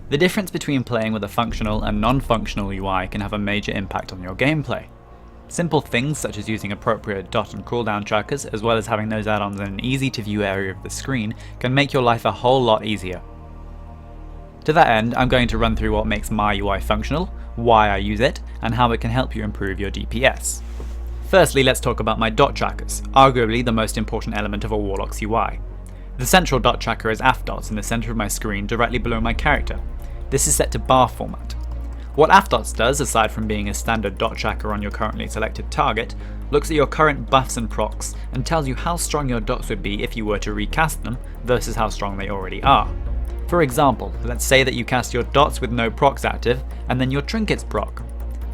The difference between playing with a functional and non-functional UI can have a major impact on your gameplay. Simple things such as using appropriate dot and cooldown trackers, as well as having those add-ons in an easy to view area of the screen, can make your life a whole lot easier. To that end, I'm going to run through what makes my UI functional, why I use it, and how it can help you improve your DPS. Firstly, let's talk about my dot trackers, arguably the most important element of a Warlock's UI. The central dot tracker is AF dots in the center of my screen directly below my character. This is set to bar format. What AF-dots does, aside from being a standard dot tracker on your currently selected target, looks at your current buffs and procs and tells you how strong your dots would be if you were to recast them versus how strong they already are. For example, let's say that you cast your dots with no procs active and then your trinkets proc.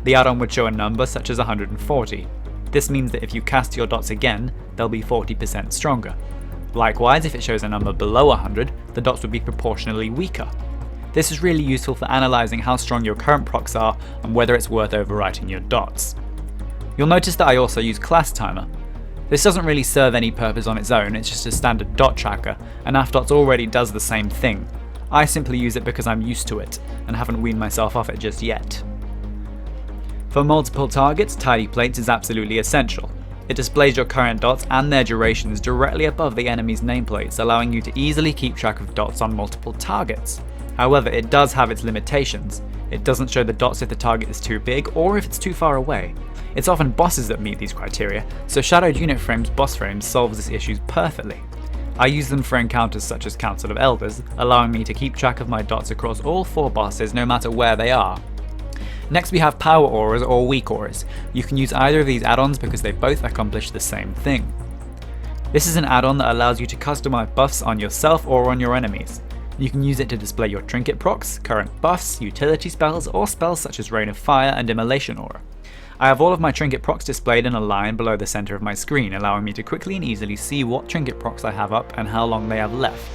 The add-on would show a number such as 140. This means that if you cast your dots again, they'll be 40% stronger. Likewise, if it shows a number below 100, the dots would be proportionally weaker. This is really useful for analysing how strong your current procs are and whether it's worth overwriting your dots. You'll notice that I also use class timer. This doesn't really serve any purpose on its own, it's just a standard dot tracker, and AF-dots already does the same thing. I simply use it because I'm used to it, and haven't weaned myself off it just yet. For multiple targets, tidy plates is absolutely essential. It displays your current dots and their durations directly above the enemy's nameplates, allowing you to easily keep track of dots on multiple targets. However, it does have its limitations. It doesn't show the dots if the target is too big or if it's too far away. It's often bosses that meet these criteria, so Shadowed Unit Frames boss frames solves this issue perfectly. I use them for encounters such as Council of Elders, allowing me to keep track of my dots across all 4 bosses no matter where they are. Next we have Power Auras or Weak Auras. You can use either of these add-ons because they both accomplish the same thing. This is an add-on that allows you to customize buffs on yourself or on your enemies. You can use it to display your trinket procs, current buffs, utility spells, or spells such as Rain of Fire and Immolation Aura. I have all of my trinket procs displayed in a line below the center of my screen, allowing me to quickly and easily see what trinket procs I have up and how long they have left.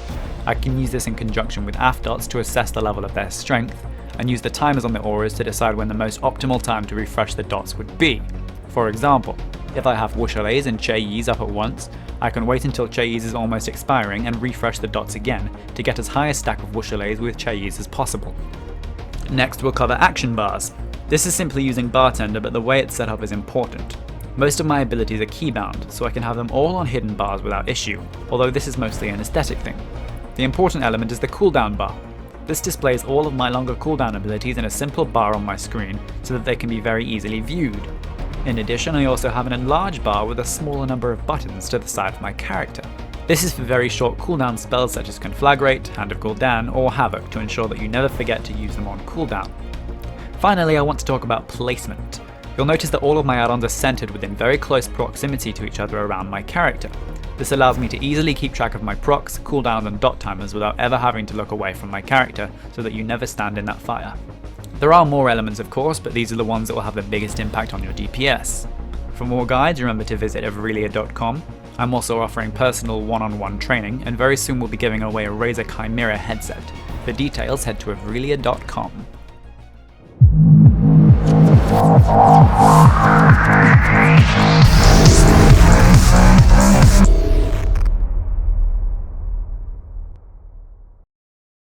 I can use this in conjunction with AF-dots to assess the level of their strength, and use the timers on the auras to decide when the most optimal time to refresh the dots would be. For example, if I have Wushalays and Che-Yis up at once, I can wait until Che-Yis is almost expiring and refresh the dots again to get as high a stack of Wushalays with Che-Yis as possible. Next we'll cover action bars. This is simply using Bartender, but the way it's set up is important. Most of my abilities are keybound, so I can have them all on hidden bars without issue, although this is mostly an aesthetic thing. The important element is the Cooldown Bar. This displays all of my longer cooldown abilities in a simple bar on my screen so that they can be very easily viewed. In addition, I also have an enlarged bar with a smaller number of buttons to the side of my character. This is for very short cooldown spells such as Conflagrate, Hand of Gul'dan, or Havoc to ensure that you never forget to use them on cooldown. Finally, I want to talk about placement. You'll notice that all of my add-ons are centered within very close proximity to each other around my character. This allows me to easily keep track of my procs, cooldowns and dot timers without ever having to look away from my character, so that you never stand in that fire. There are more elements of course, but these are the ones that will have the biggest impact on your DPS. For more guides, remember to visit evrelia.com. I'm also offering personal one-on-one training, and very soon we'll be giving away a Razer Chimera headset. For details, head to evrelia.com.